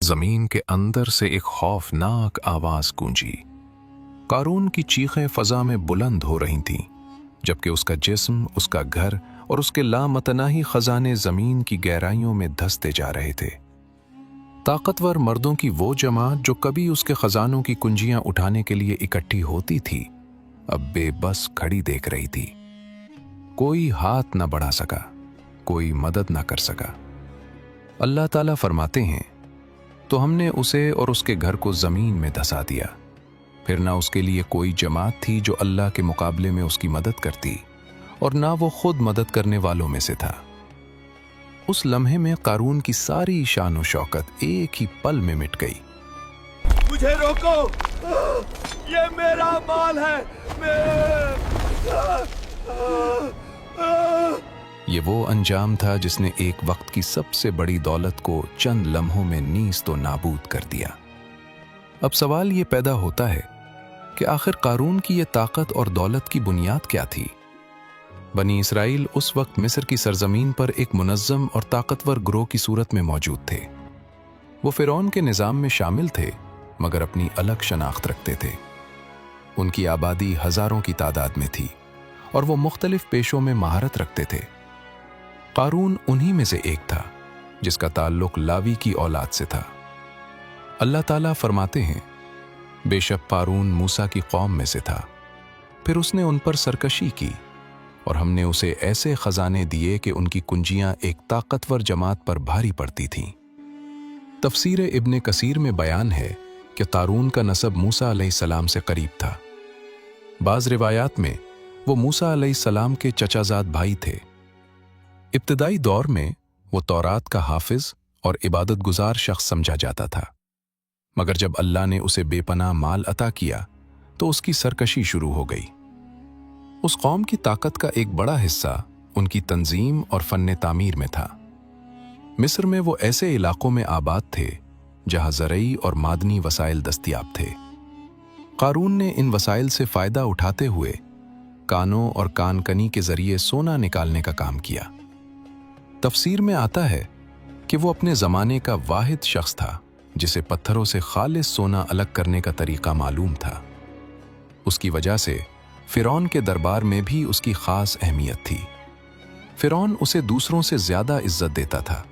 जमीन के अंदर से एक खौफनाक आवाज गूंजी। कारून की चीखें फजा में बुलंद हो रही थीं, जबकि उसका जिस्म, उसका घर और उसके लामतनाही खजाने जमीन की गहराइयों में धंसते जा रहे थे। ताकतवर मर्दों की वो जमात जो कभी उसके खजानों की कुंजियां उठाने के लिए इकट्ठी होती थी, अब बेबस खड़ी देख रही थी। कोई हाथ न बढ़ा सका, कोई मदद न कर सका। अल्लाह ताला फरमाते हैं, तो हमने उसे और उसके घर को जमीन में धंसा दिया। फिर ना उसके लिए कोई जमात थी जो अल्लाह के मुकाबले में उसकी मदद करती, और ना वो खुद मदद करने वालों में से था। उस लम्हे में कारून की सारी शान और शौकत एक ही पल में मिट गई। मुझे रोको, ये मेरा माल है। ये वो अंजाम था जिसने एक वक्त की सबसे बड़ी दौलत को चंद लम्हों में नीस तो नाबूद कर दिया। अब सवाल ये पैदा होता है कि आखिर कारून की ये ताकत और दौलत की बुनियाद क्या थी? बनी इसराइल उस वक्त मिस्र की सरजमीन पर एक मुनज़्ज़म और ताकतवर ग्रोह की सूरत में मौजूद थे। वो फिरौन के निज़ाम में शामिल थे, मगर अपनी अलग शनाख्त रखते थे। उनकी आबादी हज़ारों की तादाद में थी और वो मुख्तलिफ पेशों में महारत रखते थे। कारून उन्हीं में से एक था, जिसका ताल्लुक लावी की औलाद से था। अल्लाह ताला फरमाते हैं, बेशक कारून मूसा की कौम में से था, फिर उसने उन पर सरकशी की और हमने उसे ऐसे खजाने दिए कि उनकी कुंजियां एक ताकतवर जमात पर भारी पड़ती थीं। तफसीर इब्ने कसीर में बयान है कि कारून का नसब मूसा अलैहिस्सलाम से करीब था। बाज़ रिवायात में वो मूसा अलैहिस्सलाम के चचाजाद भाई थे। इब्तदाई दौर में वो तौरात का हाफिज और इबादत गुजार शख्स समझा जाता था, मगर जब अल्लाह ने उसे बेपनाह माल अता किया तो उसकी सरकशी शुरू हो गई। उस कौम की ताकत का एक बड़ा हिस्सा उनकी तंजीम और फन्ने तामीर में था। मिस्र में वो ऐसे इलाकों में आबाद थे जहां ज़रई और मादनी वसाइल दस्तयाब थे। कारून ने इन वसाइल से फ़ायदा उठाते हुए कानों और कानकनी के ज़रिए सोना निकालने का काम किया। तफसीर में आता है कि वो अपने ज़माने का वाहिद शख्स था जिसे पत्थरों से खालिस सोना अलग करने का तरीका मालूम था। उसकी वजह से फिरौन के दरबार में भी उसकी खास अहमियत थी। फिरौन उसे दूसरों से ज़्यादा इज्जत देता था,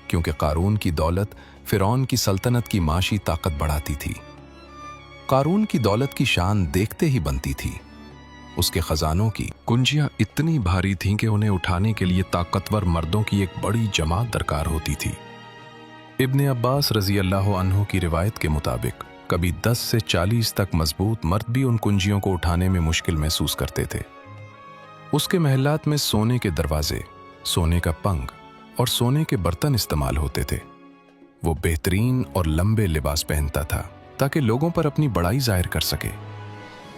क्योंकि कारून की दौलत फिरौन की सल्तनत की माशी ताकत बढ़ाती थी। कारून की दौलत की शान देखते ही बनती थी। उसके खजानों की कुंजियां इतनी भारी थीं कि उन्हें उठाने के लिए ताकतवर मर्दों की एक बड़ी जमात दरकार होती थी। इब्ने अब्बास रज़ी अल्लाह अन्हु की रिवायत के मुताबिक कभी 10 से 40 तक मजबूत मर्द भी उन कुंजियों को उठाने में मुश्किल महसूस करते थे। उसके महलात में सोने के दरवाजे, सोने का पंग और सोने के बर्तन इस्तेमाल होते थे। वो बेहतरीन और लंबे लिबास पहनता था ताकि लोगों पर अपनी बड़ाई जाहिर कर सके।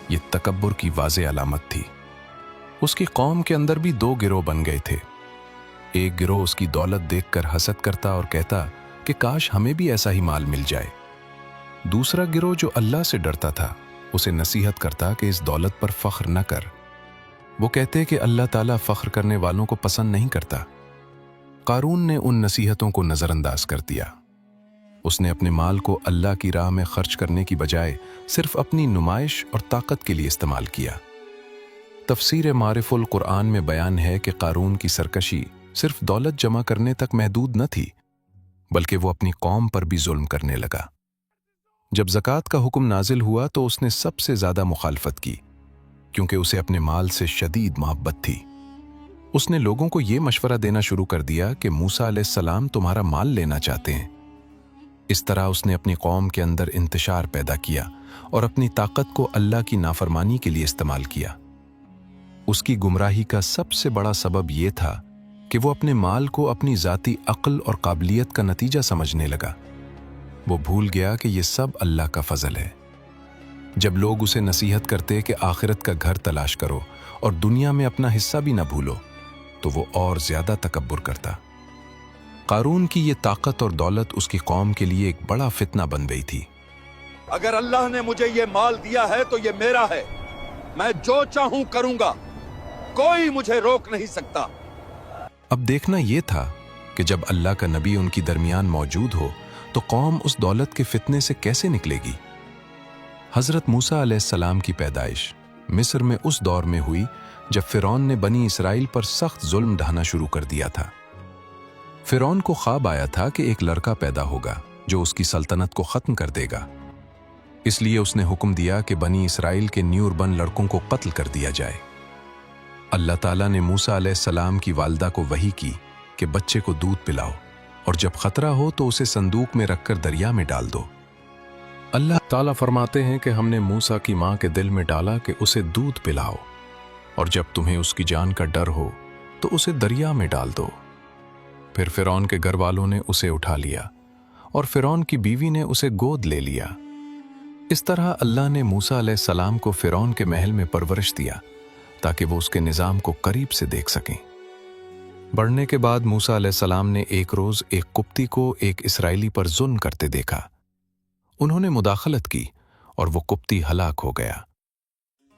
ये तकब्बुर की वाज़े अलामत थी। उसकी कौम के अंदर भी 2 गिरोह बन गए थे। एक गिरोह उसकी दौलत देखकर हसद करता और कहता कि काश हमें भी ऐसा ही माल मिल जाए। दूसरा गिरोह जो अल्लाह से डरता था, उसे नसीहत करता कि इस दौलत पर फख्र न कर। वो कहते कि अल्लाह ताला फख्र करने वालों को पसंद नहीं करता। कारून ने उन नसीहतों को नज़रअंदाज कर दिया। उसने अपने माल को अल्लाह की राह में खर्च करने की बजाय सिर्फ अपनी नुमाइश और ताकत के लिए इस्तेमाल किया। तफसीर मारिफुल कुरान में बयान है कि कारून की सरकशी सिर्फ दौलत जमा करने तक महदूद न थी, बल्कि वो अपनी कौम पर भी जुल्म करने लगा। जब ज़कात का हुक्म नाजिल हुआ तो उसने सबसे ज़्यादा मुखालफत की, क्योंकि उसे अपने माल से शदीद मोहब्बत थी। उसने लोगों को ये मशवरा देना शुरू कर दिया कि मूसा अलैहिस्सलाम तुम्हारा माल लेना चाहते हैं। इस तरह उसने अपनी कौम के अंदर इंतशार पैदा किया और अपनी ताकत को अल्लाह की नाफरमानी के लिए इस्तेमाल किया। उसकी गुमराही का सबसे बड़ा सबब यह था कि वो अपने माल को अपनी ज़ाती अक्ल और काबिलियत का नतीजा समझने लगा। वो भूल गया कि ये सब अल्लाह का फजल है। जब लोग उसे नसीहत करते कि आखिरत का घर तलाश करो और दुनिया में अपना हिस्सा भी न भूलो, तो वो और ज्यादा तकब्बुर करता। कारून की ये ताकत और दौलत उसकी कौम के लिए एक बड़ा फितना बन गई थी। अगर अल्लाह ने मुझे ये माल दिया है तो ये मेरा है। मैं जो चाहूं करूंगा, कोई मुझे रोक नहीं सकता। अब देखना यह था कि जब अल्लाह का नबी उनकी दरमियान मौजूद हो तो कौम उस दौलत के फितने से कैसे निकलेगी? हज़रत मूसा अलैहिस्सलाम की पैदाइश मिस्र में उस दौर में हुई जब फ़िरौन ने बनी इसराइल पर सख्त जुल्म ढाना शुरू कर दिया था। फ़िरौन को ख्वाब आया था कि एक लड़का पैदा होगा जो उसकी सल्तनत को ख़त्म कर देगा। इसलिए उसने हुक्म दिया कि बनी इसराइल के न्यूरबन लड़कों को कत्ल कर दिया जाए। अल्लाह ताला ने मूसा अलैहिस्सलाम की वालिदा को वही की कि बच्चे को दूध पिलाओ और जब खतरा हो तो उसे संदूक में रखकर दरिया में डाल दो। अल्लाह ताला फरमाते हैं कि हमने मूसा की माँ के दिल में डाला कि उसे दूध पिलाओ और जब तुम्हें उसकी जान का डर हो तो उसे दरिया में डाल दो। फिर फ़िरौन के घर वालों ने उसे उठा लिया और फ़िरौन की बीवी ने उसे गोद ले लिया। इस तरह अल्लाह ने मूसा अलैहिस्सलाम को फ़िरौन के महल में परवरिश दिया ताकि वो उसके निज़ाम को करीब से देख सकें। बढ़ने के बाद मूसा अलैहिस्सलाम ने एक रोज़ एक कुप्ती को एक इस्राएली पर जुल्म करते देखा। उन्होंने मुदाखलत की और वो कुप्ती हलाक हो गया।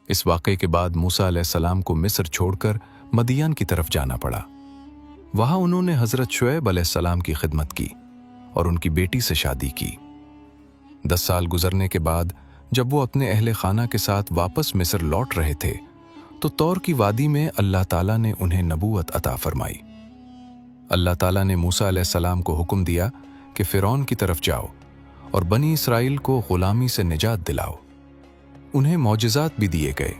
इस वाक़े के बाद मूसा अलैहिस्सलाम को मिस्र छोड़कर मदियन की तरफ जाना पड़ा। वहाँ उन्होंने हज़रत शुएब अलैहिस्सलाम की खिदमत की और उनकी बेटी से शादी की। 10 साल गुजरने के बाद जब वो अपने अहले खाना के साथ वापस मिस्र लौट रहे थे तो तौर की वादी में अल्लाह ताला ने उन्हें नबूवत अता फरमाई। अल्लाह ताला ने मूसा अलैहिस्सलाम को हुक्म दिया कि फ़िरौन की तरफ जाओ और बनी इसराइल को ग़ुलामी से निजात दिलाओ। उन्हें मौजिज़ात भी दिए गए,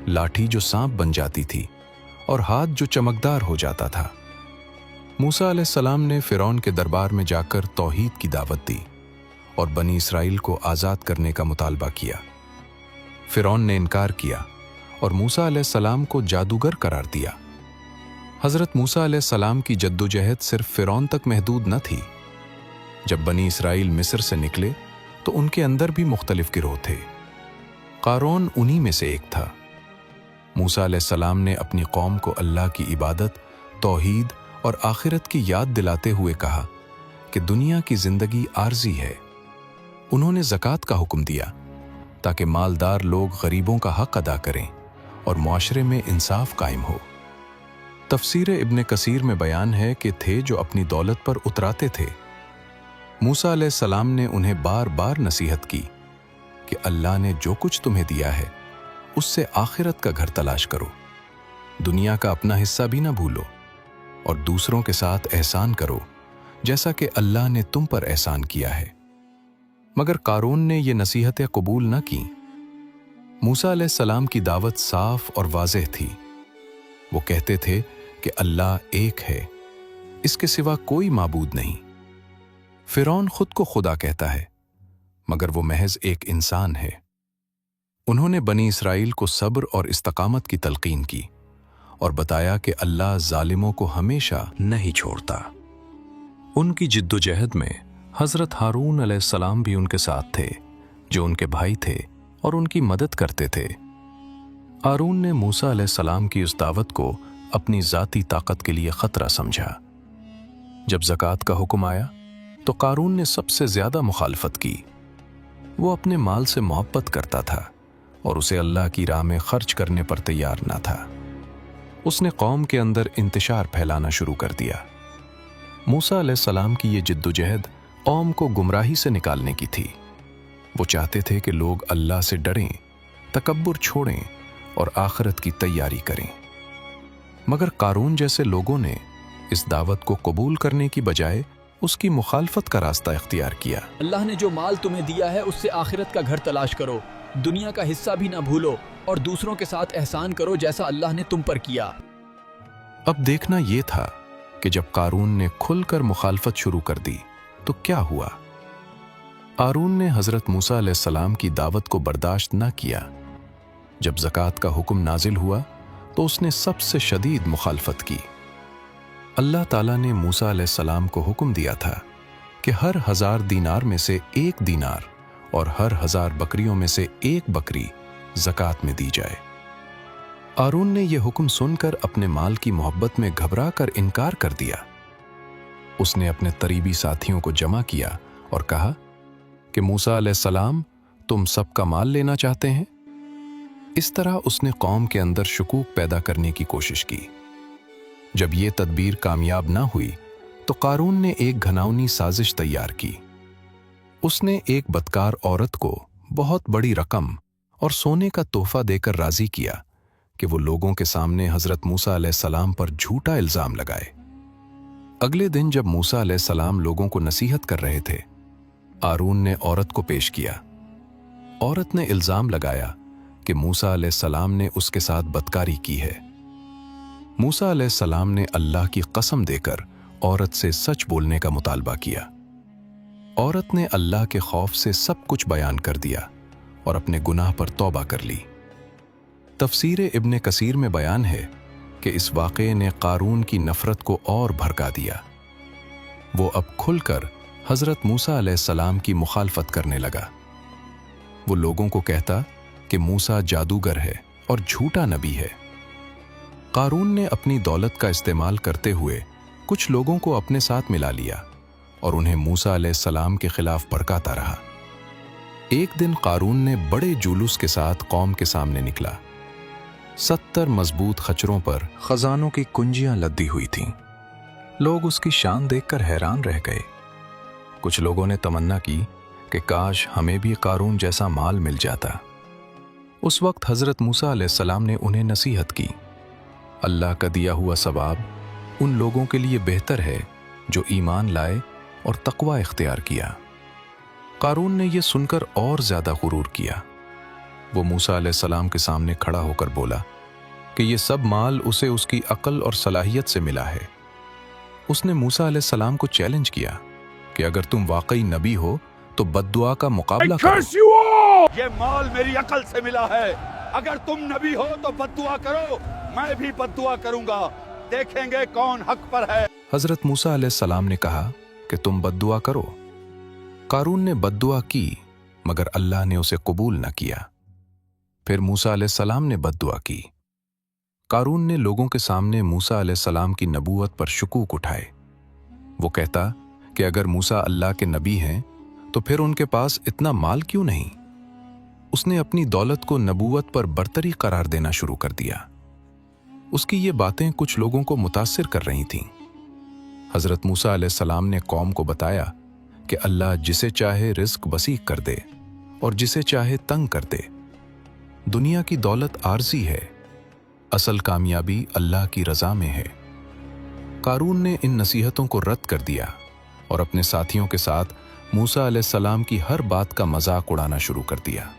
लाठी जो सांप बन जाती थी और हाथ जो चमकदार हो जाता था। मूसा अलैहिस्सलाम ने फ़िरौन के दरबार में जाकर तौहीद की दावत दी और बनी इसराइल को आज़ाद करने का मुतालबा किया। फ़िरौन ने इनकार किया और मूसा अलैहिस्सलाम को जादूगर करार दिया। हज़रत मूसा अलैहिस्सलाम की जद्दोजहद सिर्फ फ़िरौन तक महदूद न थी। जब बनी इसराइल मिस्र से निकले तो उनके अंदर भी मुख्तलिफ गिरोह थे। क़ारून उन्हीं में से एक था। मूसा अलैहिस्सलाम ने अपनी कौम को अल्लाह की इबादत, तौहीद और आखिरत की याद दिलाते हुए कहा कि दुनिया की ज़िंदगी आर्जी है। उन्होंने ज़कात का हुक्म दिया ताकि मालदार लोग गरीबों का हक अदा करें और मुआशरे में इंसाफ कायम हो। तफसीर इब्न कसीर में बयान है कि थे जो अपनी दौलत पर उतराते थे। मूसा अलैहिस्सलाम ने उन्हें बार बार नसीहत की कि अल्लाह ने जो कुछ तुम्हें दिया है उससे आखिरत का घर तलाश करो, दुनिया का अपना हिस्सा भी ना भूलो और दूसरों के साथ एहसान करो जैसा कि अल्लाह ने तुम पर एहसान किया है। मगर क़ारून ने ये नसीहतें कबूल न की। मूसा अलैहिस्सलाम की दावत साफ और वाज़ेह थी। वो कहते थे कि अल्लाह एक है, इसके सिवा कोई माबूद नहीं। फ़िरौन खुद को खुदा कहता है मगर वो महज एक इंसान है। उन्होंने बनी इसराइल को सब्र और इस्तकामत की तलकीन की और बताया कि अल्लाह जालिमों को हमेशा नहीं छोड़ता। उनकी जिद्दोजहद में हज़रत हारून अलैहिस्सलाम भी उनके साथ थे, जो उनके भाई थे और उनकी मदद करते थे। हारून ने मूसा अलैहिस्सलाम की उस दावत को अपनी ज़ाती ताकत के लिए ख़तरा समझा। जब ज़कात का हुक्म आया तो क़ारून ने सबसे ज़्यादा मुखालफत की। वो अपने माल से मोहब्बत करता था और उसे अल्लाह की राह में खर्च करने पर तैयार ना था। उसने कौम के अंदर इंतशार फैलाना शुरू कर दिया। मूसा अलैहिस्सलाम की ये जिद्दोजहद कौम को गुमराही से निकालने की थी। वो चाहते थे कि लोग अल्लाह से डरें, तकब्बुर छोड़ें और आखिरत की तैयारी करें। मगर क़ारून जैसे लोगों ने इस दावत को कबूल करने की बजाय उसकी मुखालफत का रास्ता इख्तियार किया। अल्लाह ने जो माल तुम्हें दिया है उससे आखिरत का घर तलाश करो, दुनिया का हिस्सा भी ना भूलो और दूसरों के साथ एहसान करो जैसा अल्लाह ने तुम पर किया। अब देखना यह था कि जब क़ारून ने खुलकर मुखालफत शुरू कर दी तो क्या हुआ। हारून ने हज़रत मूसा अलैहिस्सलाम की दावत को बर्दाश्त न किया। जब ज़कात का हुक्म नाजिल हुआ तो उसने सबसे शदीद मुखालफत की। अल्लाह ताला ने मूसा अलैहिस्सलाम को हुक्म दिया था कि हर 1000 दीनार में से 1 दीनार और हर 1000 बकरियों में से 1 बकरी ज़कात में दी जाए। हारून ने यह हुक्म सुनकर अपने माल की मोहब्बत में घबरा कर इनकार कर दिया। उसने अपने करीबी साथियों को जमा किया और कहा कि मूसा अलैहिस्सलाम, तुम सबका माल लेना चाहते हैं? इस तरह उसने कौम के अंदर शुकूक पैदा करने की कोशिश की। जब ये तदबीर कामयाब ना हुई तो क़ारून ने एक घिनौनी साजिश तैयार की। उसने एक बदकार औरत को बहुत बड़ी रकम और सोने का तोहफा देकर राजी किया कि वो लोगों के सामने हजरत मूसा अलैहिस्सलाम पर झूठा इल्जाम लगाए। अगले दिन जब मूसा अलैहिस्सलाम लोगों को नसीहत कर रहे थे, हारून ने औरत को पेश किया। औरत ने इल्जाम लगाया कि मूसा अलैहिस्सलाम ने उसके साथ बदकारी की है। मूसा अलैहिस्सलाम ने अल्लाह की कसम देकर औरत से सच बोलने का मुतालबा किया। औरत ने अल्लाह के खौफ से सब कुछ बयान कर दिया और अपने गुनाह पर तौबा कर ली। तफसीर इब्ने कसीर में बयान है कि इस वाक़े ने कारून की नफरत को और भड़का दिया। वो अब खुलकर हजरत मूसा अलैहिस्सलाम की मुखालफत करने लगा। वो लोगों को कहता कि मूसा जादूगर है और झूठा नबी है। कारून ने अपनी दौलत का इस्तेमाल करते हुए कुछ लोगों को अपने साथ मिला लिया और उन्हें मूसा अलैहिस्सलाम के खिलाफ भड़काता रहा। एक दिन कारून ने बड़े जुलूस के साथ कौम के सामने निकला। 70 मजबूत खच्चरों पर खजानों की कुंजियां लदी हुई थीं। लोग उसकी शान देखकर हैरान रह गए। कुछ लोगों ने तमन्ना की कि काश हमें भी कारून जैसा माल मिल जाता। उस वक्त हजरत मूसा अलैहिस्सलाम ने उन्हें नसीहत की, अल्लाह का दिया हुआ सवाब उन लोगों के लिए बेहतर है जो ईमान लाए और तकवा इख्तियार किया। कारून ने यह सुनकर और ज्यादा गुरूर किया। वो मूसा अलैहिस्सलाम के सामने खड़ा होकर बोला कि यह सब माल उसे उसकी अक्ल और सलाहियत से मिला है। उसने मूसा अलैहिस्सलाम को चैलेंज किया कि अगर तुम वाकई नबी हो तो बद्दुआ का मुकाबला करो। ये माल मेरी अकल से मिला है। अगर तुम नबी हो तो बद्दुआ करो, मैं भी बद्दुआ करूंगा, देखेंगे कौन हक पर है। हजरत मूसा अलैहिस्सलाम ने कहा कि तुम बद्दुआ करो। कारून ने बद्दुआ की मगर अल्लाह ने उसे कबूल न किया। फिर मूसा अलैहिस्सलाम ने बद्दुआ की। कारून ने लोगों के सामने मूसा अलैहिस्सलाम की नबूवत पर शुकूक उठाए। वो कहता कि अगर मूसा अल्लाह के नबी हैं तो फिर उनके पास इतना माल क्यों नहीं। उसने अपनी दौलत को नबूवत पर बरतरी करार देना शुरू कर दिया। उसकी ये बातें कुछ लोगों को मुतासिर कर रही थीं। हजरत मूसा अलैहिस्सलाम ने कौम को बताया कि अल्लाह जिसे चाहे रिस्क वसीक कर दे और जिसे चाहे तंग कर दे। दुनिया की दौलत आर्जी है, असल कामयाबी अल्लाह की रजा में है। कारून ने इन नसीहतों को रद्द कर दिया और अपने साथियों के साथ मूसा अलैहिस्सलाम की हर बात का मजाक उड़ाना शुरू कर दिया।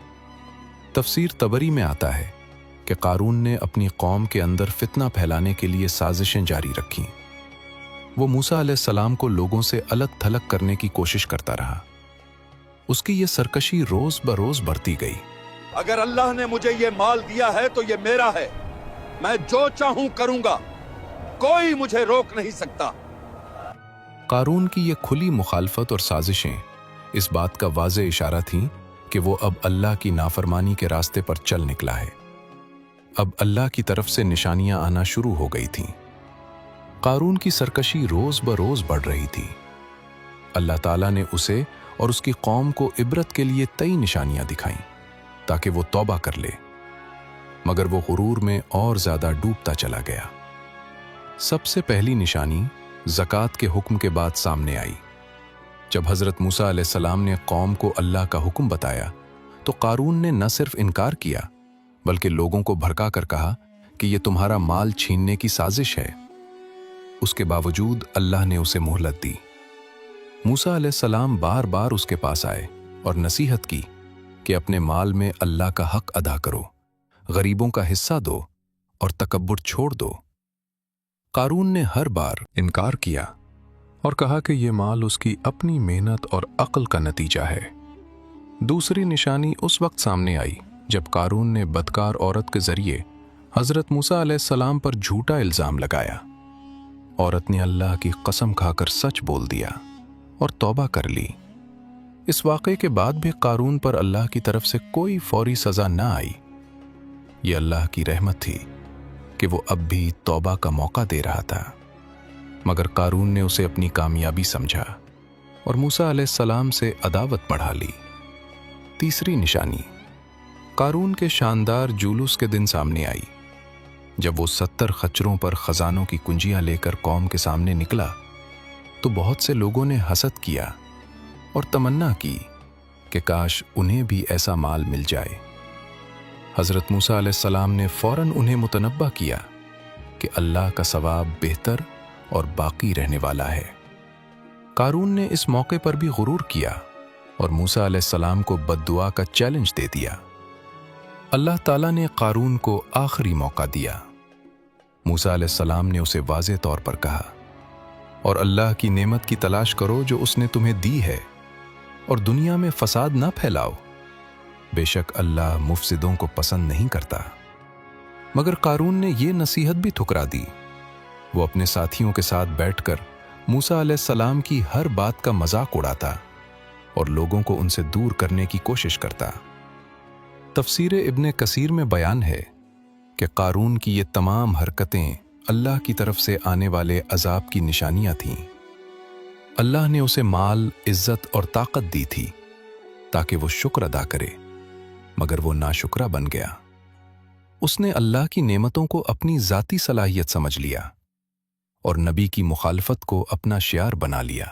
तफसीर तबरी में आता है कि कारून ने अपनी कौम के अंदर फितना फैलाने के लिए साजिशें जारी रखीं। वो मूसा अलैहिस्सलाम को लोगों से अलग थलग करने की कोशिश करता रहा। उसकी ये सरकशी रोज बरोज बढ़ती गई। अगर अल्लाह ने मुझे ये माल दिया है तो ये मेरा है, मैं जो चाहूं करूंगा, कोई मुझे रोक नहीं सकता। कारून की ये खुली मुखालफत और साजिशें इस बात का वाज़े इशारा थीं कि वो अब अल्लाह की नाफरमानी के रास्ते पर चल निकला है। अब अल्लाह की तरफ से निशानियां आना शुरू हो गई थीं। कारून की सरकशी रोज बरोज बढ़ रही थी। अल्लाह ताला ने उसे और उसकी कौम को इबरत के लिए कई निशानियां दिखाईं ताकि वो तौबा कर ले, मगर वो गुरूर में और ज्यादा डूबता चला गया। सबसे पहली निशानी ज़कात के हुक्म के बाद सामने आई। जब हजरत मूसा अलैहिस्सलाम ने कौम को अल्लाह का हुक्म बताया तो कारून ने न सिर्फ इनकार किया बल्कि लोगों को भड़का कर कहा कि यह तुम्हारा माल छीनने की साजिश है। उसके बावजूद अल्लाह ने उसे मोहलत दी। मूसा अलैहिस्सलाम बार बार उसके पास आए और नसीहत की कि अपने माल में अल्लाह का हक अदा करो, गरीबों का हिस्सा दो और तकब्बुर छोड़ दो। कारून ने हर बार इनकार किया और कहा कि यह माल उसकी अपनी मेहनत और अक्ल का नतीजा है। दूसरी निशानी उस वक्त सामने आई जब कारून ने बदकार औरत के जरिए हजरत मूसा अलैहिस्सलाम पर झूठा इल्जाम लगाया। औरत ने अल्लाह की कसम खाकर सच बोल दिया और तौबा कर ली। इस वाक़े के बाद भी कारून पर अल्लाह की तरफ से कोई फौरी सज़ा न आई। ये अल्लाह की रहमत थी कि वो अब भी तौबा का मौका दे रहा था, मगर कारून ने उसे अपनी कामयाबी समझा और मूसा अलैहिस्सलाम से अदावत बढ़ा ली। तीसरी निशानी कारून के शानदार जुलूस के दिन सामने आई जब वो 70 खच्चरों पर खजानों की कुंजियां लेकर कौम के सामने निकला तो बहुत से लोगों ने हसद किया और तमन्ना की کہ کاش انہیں بھی ایسا مال مل جائے۔ حضرت موسیٰ علیہ السلام نے فوراً انہیں متنبہ کیا کہ اللہ کا ثواب بہتر اور باقی رہنے والا ہے۔ قارون نے اس موقع پر بھی غرور کیا اور موسیٰ علیہ السلام کو بد دعا کا چیلنج دے دیا۔ اللہ تعالیٰ نے قارون کو آخری موقع دیا۔ موسیٰ علیہ السلام نے اسے واضح طور پر کہا، اور اللہ کی نعمت کی تلاش کرو جو اس نے تمہیں دی ہے، اور دنیا میں فساد نہ پھیلاؤ، بے شک اللہ مفسدوں کو پسند نہیں کرتا۔ مگر قارون نے یہ نصیحت بھی ٹھکرا دی۔ وہ اپنے ساتھیوں کے ساتھ بیٹھ کر موسیٰ علیہ السلام کی ہر بات کا مذاق اڑاتا اور لوگوں کو ان سے دور کرنے کی کوشش کرتا۔ تفسیر ابن کثیر میں بیان ہے کہ قارون کی یہ تمام حرکتیں اللہ کی طرف سے آنے والے عذاب کی نشانیاں تھیں۔ اللہ نے اسے مال، عزت اور طاقت دی تھی تاکہ وہ شکر ادا کرے، مگر وہ ناشکرا بن گیا۔ اس نے اللہ کی نعمتوں کو اپنی ذاتی صلاحیت سمجھ لیا اور نبی کی مخالفت کو اپنا شعار بنا لیا۔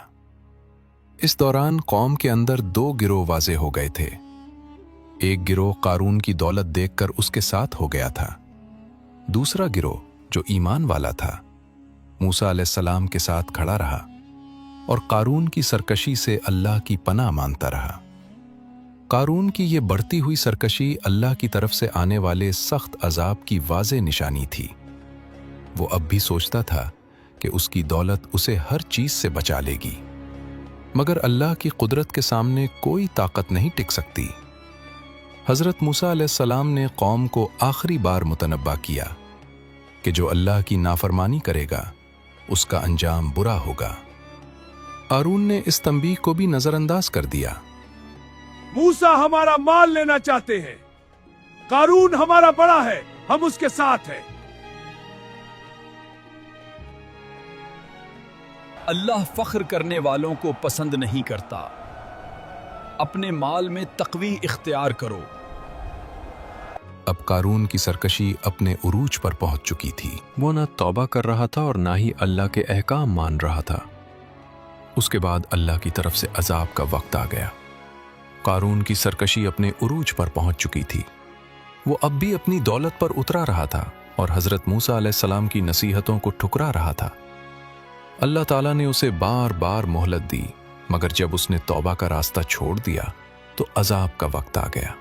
اس دوران قوم کے اندر دو گروہ واضح ہو گئے تھے۔ ایک گروہ قارون کی دولت دیکھ کر اس کے ساتھ ہو گیا تھا۔ دوسرا گروہ جو ایمان والا تھا موسیٰ علیہ السلام کے ساتھ کھڑا رہا اور قارون کی سرکشی سے اللہ کی پناہ مانگتا رہا۔ قارون کی یہ بڑھتی ہوئی سرکشی اللہ کی طرف سے آنے والے سخت عذاب کی واضح نشانی تھی۔ وہ اب بھی سوچتا تھا کہ اس کی دولت اسے ہر چیز سے بچا لے گی، مگر اللہ کی قدرت کے سامنے کوئی طاقت نہیں ٹک سکتی۔ حضرت موسیٰ علیہ السلام نے قوم کو آخری بار متنبہ کیا کہ جو اللہ کی نافرمانی کرے گا اس کا انجام برا ہوگا۔ قارون نے اس تنبیہ کو بھی نظر انداز کر دیا۔ موسیٰ ہمارا مال لینا چاہتے ہیں، قارون ہمارا بڑا ہے، ہم اس کے ساتھ ہیں۔ اللہ فخر کرنے والوں کو پسند نہیں کرتا۔ اپنے مال میں تقوی اختیار کرو۔ اب قارون کی سرکشی اپنے عروج پر پہنچ چکی تھی۔ وہ نہ توبہ کر رہا تھا اور نہ ہی اللہ کے احکام مان رہا تھا۔ اس کے بعد اللہ کی طرف سے عذاب کا وقت آ گیا۔ قارون کی سرکشی اپنے عروج پر پہنچ چکی تھی۔ وہ اب بھی اپنی دولت پر اترا رہا تھا اور حضرت موسیٰ علیہ السلام کی نصیحتوں کو ٹھکرا رہا تھا۔ اللہ تعالیٰ نے اسے بار بار مہلت دی، مگر جب اس نے توبہ کا راستہ چھوڑ دیا تو عذاب کا وقت آ گیا۔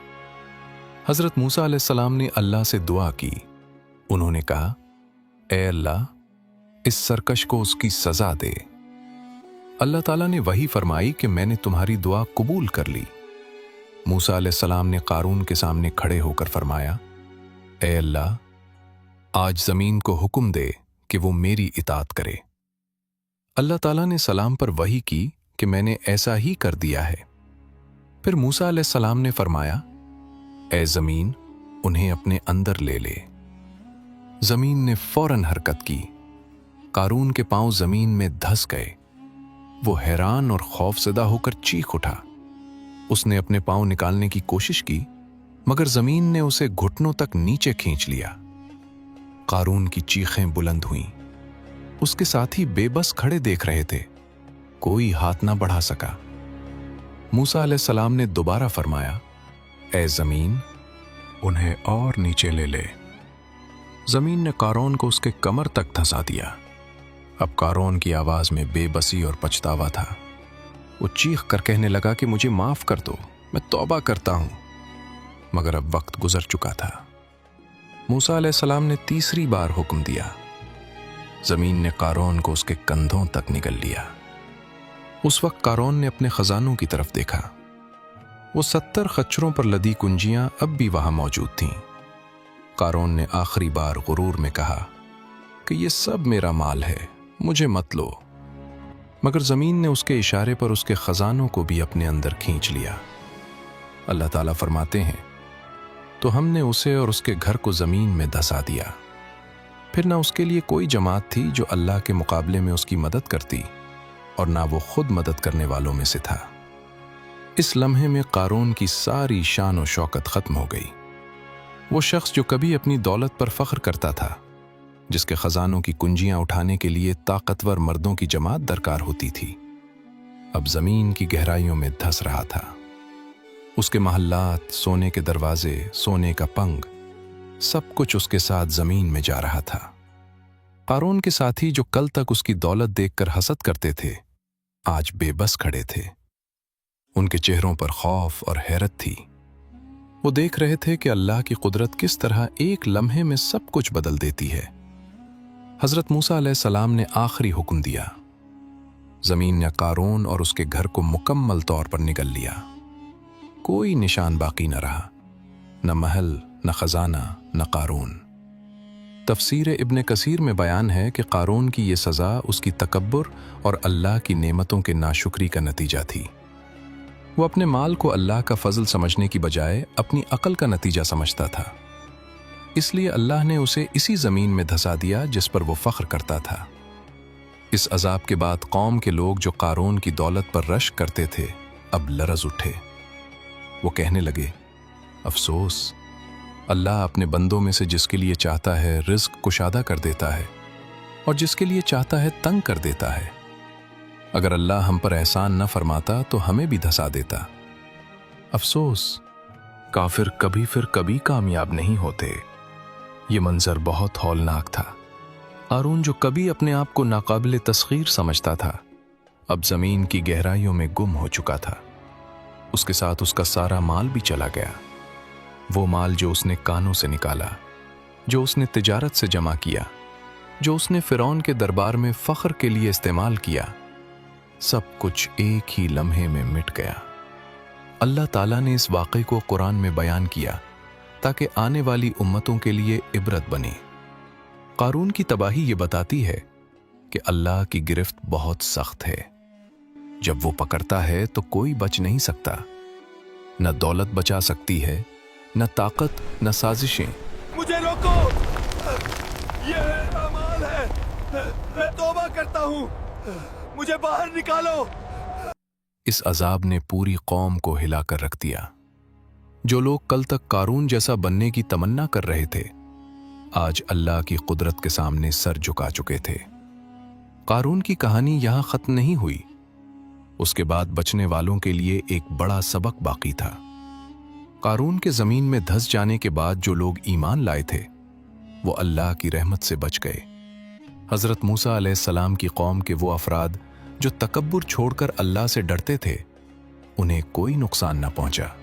حضرت موسیٰ علیہ السلام نے اللہ سے دعا کی۔ انہوں نے کہا، اے اللہ، اس سرکش کو اس کی سزا دے۔ اللہ تعالیٰ نے وحی فرمائی کہ میں نے تمہاری دعا قبول کر لی۔ موسیٰ علیہ السلام نے قارون کے سامنے کھڑے ہو کر فرمایا، اے اللہ، آج زمین کو حکم دے کہ وہ میری اطاعت کرے۔ اللہ تعالیٰ نے سلام پر وحی کی کہ میں نے ایسا ہی کر دیا ہے۔ پھر موسیٰ علیہ السلام نے فرمایا، اے زمین، انہیں اپنے اندر لے لے۔ زمین نے فوراً حرکت کی۔ قارون کے پاؤں زمین میں دھس گئے۔ وہ حیران اور خوف زدہ ہو کر چیخ اٹھا۔ اس نے اپنے پاؤں نکالنے کی کوشش کی، مگر زمین نے اسے گھٹنوں تک نیچے کھینچ لیا۔ قارون کی چیخیں بلند ہوئیں۔ اس کے ساتھی بے بس کھڑے دیکھ رہے تھے، کوئی ہاتھ نہ بڑھا سکا۔ موسیٰ علیہ السلام نے دوبارہ فرمایا، اے زمین، انہیں اور نیچے لے لے۔ زمین نے قارون کو اس کے کمر تک دھسا دیا۔ اب قارون کی آواز میں بے بسی اور پچھتاوا تھا۔ وہ چیخ کر کہنے لگا کہ مجھے معاف کر دو، میں توبہ کرتا ہوں، مگر اب وقت گزر چکا تھا۔ موسیٰ علیہ السلام نے تیسری بار حکم دیا۔ زمین نے قارون کو اس کے کندھوں تک نگل لیا۔ اس وقت قارون نے اپنے خزانوں کی طرف دیکھا۔ وہ 70 خچروں پر لدی کنجیاں اب بھی وہاں موجود تھیں۔ قارون نے آخری بار غرور میں کہا کہ یہ سب میرا مال ہے، مجھے مت لو، مگر زمین نے اس کے اشارے پر اس کے خزانوں کو بھی اپنے اندر کھینچ لیا۔ اللہ تعالیٰ فرماتے ہیں، تو ہم نے اسے اور اس کے گھر کو زمین میں دھسا دیا۔ پھر نہ اس کے لیے کوئی جماعت تھی جو اللہ کے مقابلے میں اس کی مدد کرتی، اور نہ وہ خود مدد کرنے والوں میں سے تھا۔ اس لمحے میں قارون کی ساری شان و شوکت ختم ہو گئی۔ وہ شخص جو کبھی اپنی دولت پر فخر کرتا تھا، جس کے خزانوں کی کنجیاں اٹھانے کے لیے طاقتور مردوں کی جماعت درکار ہوتی تھی، اب زمین کی گہرائیوں میں دھس رہا تھا۔ उसके महल्लात, सोने के दरवाजे, सोने का पंग, सब कुछ उसके साथ जमीन में जा रहा था। कारून के साथी जो कल तक उसकी दौलत देखकर हसद करते थे, आज बेबस खड़े थे। उनके चेहरों पर खौफ और हैरत थी। वो देख रहे थे कि अल्लाह की कुदरत किस तरह एक लम्हे में सब कुछ बदल देती है। हजरत मूसा अलैहिस्सलाम ने आखिरी हुक्म दिया। जमीन ने कारून और उसके घर को मुकम्मल तौर पर निगल लिया। कोई निशान बाकी न रहा, न महल, न खजाना, न कारून। तफसीर इब्न कसीर में बयान है कि कारून की ये सज़ा उसकी तकब्बुर और अल्लाह की नेमतों के नाशुक्री का नतीजा थी। वो अपने माल को अल्लाह का फजल समझने की बजाय अपनी अकल का नतीजा समझता था। इसलिए अल्लाह ने उसे इसी ज़मीन में धंसा दिया जिस पर वो फ़ख्र करता था। इस अजाब के बाद कौम के लोग जो कारून की दौलत पर रश करते थे, अब लरज़ उठे। वो कहने लगे, अफसोस, अल्लाह अपने बंदों में से जिसके लिए चाहता है रिज़्क कुशादा कर देता है और जिसके लिए चाहता है तंग कर देता है। अगर अल्लाह हम पर एहसान न फरमाता तो हमें भी धंसा देता। अफसोस, काफिर कभी फिर कभी कामयाब नहीं होते। ये मंजर बहुत हौलनाक था। कारून जो कभी अपने आप को नाकाबिल तस्खीर समझता था, अब जमीन की गहराइयों में गुम हो चुका था। उसके साथ उसका सारा माल भी चला गया। वो माल जो उसने कानों से निकाला, जो उसने तिजारत से जमा किया, जो उसने फिरौन के दरबार में फख्र के लिए इस्तेमाल किया, सब कुछ एक ही लम्हे में मिट गया। अल्लाह ताला ने इस वाक़े को कुरान में बयान किया ताकि आने वाली उम्मतों के लिए इबरत बने। कारून की तबाही ये बताती है कि अल्लाह की गिरफ्त बहुत सख्त है। जब वो पकड़ता है तो कोई बच नहीं सकता। न दौलत बचा सकती है, न ताकत, न साजिशें। मुझे रोको, ये मेरा माल है, मैं तौबा करता हूँ, मुझे बाहर निकालो। इस अजाब ने पूरी कौम को हिलाकर रख दिया। जो लोग कल तक कारून जैसा बनने की तमन्ना कर रहे थे, आज अल्लाह की कुदरत के सामने सर झुका चुके थे। कारून की कहानी यहां खत्म नहीं हुई। उसके बाद बचने वालों के लिए एक बड़ा सबक बाकी था। कारून के जमीन में धंस जाने के बाद जो लोग ईमान लाए थे, वो अल्लाह की रहमत से बच गए। हजरत मूसा अलैहिस्सलाम की कौम के वो अफराद जो तकब्बुर छोड़कर अल्लाह से डरते थे, उन्हें कोई नुकसान न पहुंचा।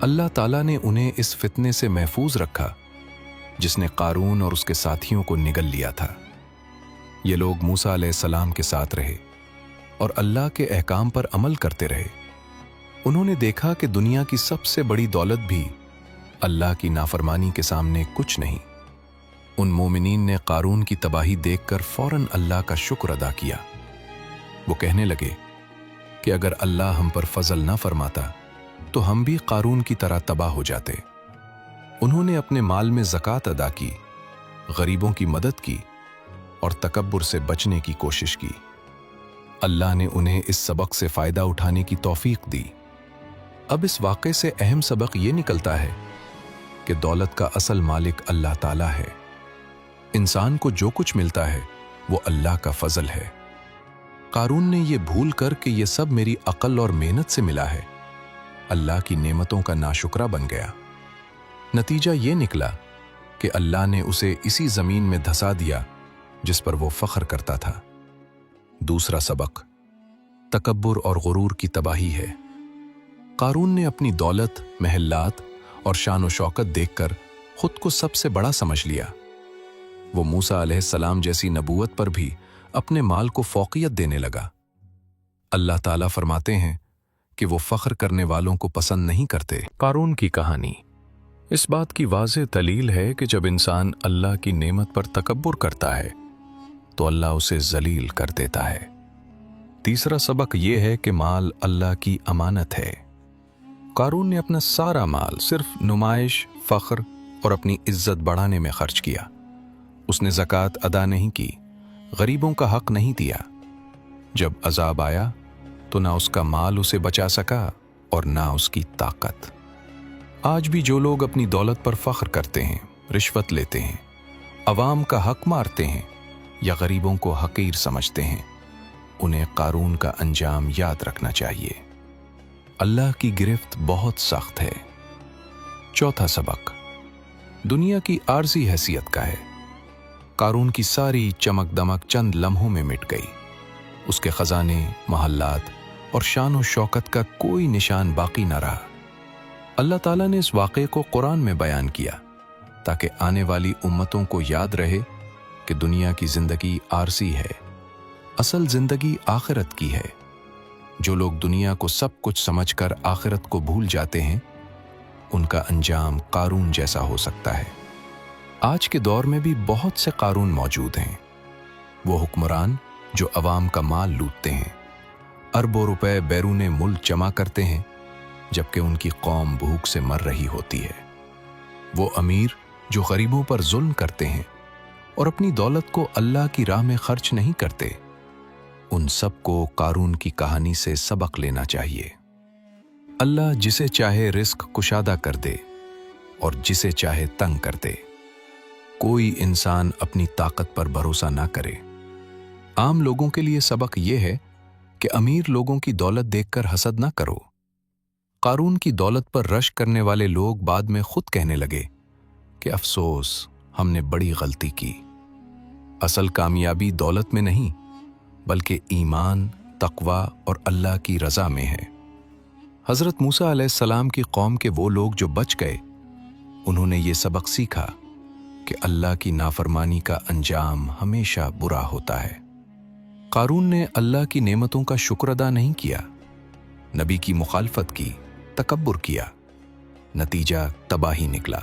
अल्लाह ताला ने उन्हें इस फितने से महफूज रखा जिसने कारून और उसके साथियों को निगल लिया था। ये लोग मूसा अलैहिस्सलाम के साथ रहे और अल्लाह के अहकाम पर अमल करते रहे। उन्होंने देखा कि दुनिया की सबसे बड़ी दौलत भी अल्लाह की नाफरमानी के सामने कुछ नहीं। उन मोमिनीन ने कारून की तबाही देखकर फौरन अल्लाह का शुक्र अदा किया। वो कहने लगे कि अगर अल्लाह हम पर फजल ना फरमाता तो हम भी कारून की तरह तबाह हो जाते। उन्होंने अपने माल में ज़कात अदा की, गरीबों की मदद की और तकब्बुर से बचने की कोशिश की। अल्लाह ने उन्हें इस सबक से फ़ायदा उठाने की तौफीक दी। अब इस वाक़े से अहम सबक ये निकलता है कि दौलत का असल मालिक अल्लाह ताला है। इंसान को जो कुछ मिलता है वो अल्लाह का फजल है। कारून ने ये भूल कर कि ये सब मेरी अकल और मेहनत से मिला है, अल्लाह की नेमतों का नाशुक्रा बन गया। नतीजा ये निकला कि अल्लाह ने उसे इसी जमीन में धंसा दिया जिस पर वो फख्र करता था। दूसरा सबक तकब्बुर और गुरूर की तबाही है। कारून ने अपनी दौलत, महल्लात और शान व शौकत देखकर खुद को सबसे बड़ा समझ लिया। वो मूसा अलैहिस्सलाम जैसी नबूवत पर भी अपने माल को फौकियत देने लगा। अल्लाह ताला फरमाते हैं कि वो फख्र करने वालों को पसंद नहीं करते। कारून की कहानी इस बात की वाज़ेह दलील है कि जब इंसान अल्लाह की नेमत पर तकब्बुर करता है तो अल्लाह उसे जलील कर देता है। तीसरा सबक यह है कि माल अल्लाह की अमानत है। कारून ने अपना सारा माल सिर्फ नुमाइश, फख्र और अपनी इज्जत बढ़ाने में खर्च किया। उसने ज़कात अदा नहीं की, गरीबों का हक नहीं दिया। जब अजाब आया तो ना उसका माल उसे बचा सका और ना उसकी ताकत। आज भी जो लोग अपनी दौलत पर फख्र करते हैं, रिश्वत लेते हैं, अवाम का हक मारते हैं या गरीबों को हकीर समझते हैं, उन्हें कारून का अंजाम याद रखना चाहिए। अल्लाह की गिरफ्त बहुत सख्त है। चौथा सबक दुनिया की आर्जी हैसियत का है। कारून की सारी चमक दमक चंद लम्हों में मिट गई। उसके खजाने, महल्लात और शान और शौकत का कोई निशान बाकी न रहा। अल्लाह ताला ने इस वाक़े को कुरान में बयान किया ताकि आने वाली उम्मतों को याद रहे कि दुनिया की जिंदगी आरसी है, असल जिंदगी आखिरत की है। जो लोग दुनिया को सब कुछ समझकर आखिरत को भूल जाते हैं, उनका अंजाम कारून जैसा हो सकता है। आज के दौर में भी बहुत से कारून मौजूद हैं। वो हुक्मरान जो अवाम का माल लूटते हैं, अरबों रुपए बैरूने मुल्क जमा करते हैं, जबकि उनकी कौम भूख से मर रही होती है। वो अमीर जो गरीबों पर जुल्म करते हैं और अपनी दौलत को अल्लाह की राह में खर्च नहीं करते। उन सबको कारून की कहानी से सबक लेना चाहिए। अल्लाह जिसे चाहे रिस्क कुशादा कर दे और जिसे चाहे तंग कर दे। कोई इंसान अपनी ताकत पर भरोसा ना करे। आम लोगों के लिए सबक यह है कि अमीर लोगों की दौलत देखकर हसद ना करो। कारून की दौलत पर रश करने वाले लोग बाद में खुद कहने लगे कि अफसोस, हमने बड़ी गलती की। असल कामयाबी दौलत में नहीं, बल्कि ईमान, तकवा और अल्लाह की रजा में है। हज़रत मूसा अलैहिस्सलाम की कौम के वो लोग जो बच गए, उन्होंने ये सबक सीखा कि अल्लाह की नाफरमानी का अंजाम हमेशा बुरा होता है। कारून ने अल्लाह की नेमतों का शुक्र अदा नहीं किया, नबी की मुखालफत की, तकब्बुर किया, नतीजा तबाही निकला।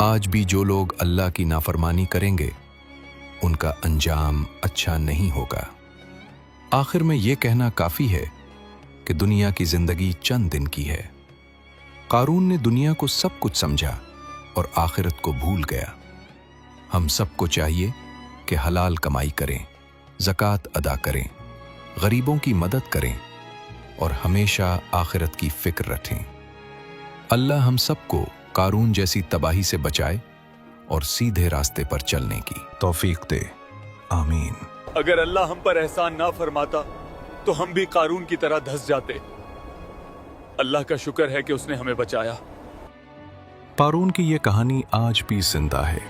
आज भी जो लोग अल्लाह की नाफरमानी करेंगे, उनका अंजाम अच्छा नहीं होगा। आखिर में यह कहना काफी है कि दुनिया की जिंदगी चंद दिन की है। कारून ने दुनिया को सब कुछ समझा और आखिरत को भूल गया। हम सबको चाहिए कि हलाल कमाई करें, ज़कात अदा करें, गरीबों की मदद करें और हमेशा आखिरत की फिक्र रखें। अल्लाह हम सबको कारून जैसी तबाही से बचाए और सीधे रास्ते पर चलने की तौफीक दे। आमीन। अगर अल्लाह हम पर एहसान ना फरमाता तो हम भी कारून की तरह धंस जाते। अल्लाह का शुक्र है कि उसने हमें बचाया। कारून की यह कहानी आज भी जिंदा है।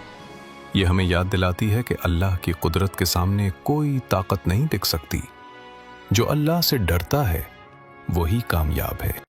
यह हमें याद दिलाती है कि अल्लाह की कुदरत के सामने कोई ताकत नहीं टिक सकती। जो अल्लाह से डरता है वही कामयाब है।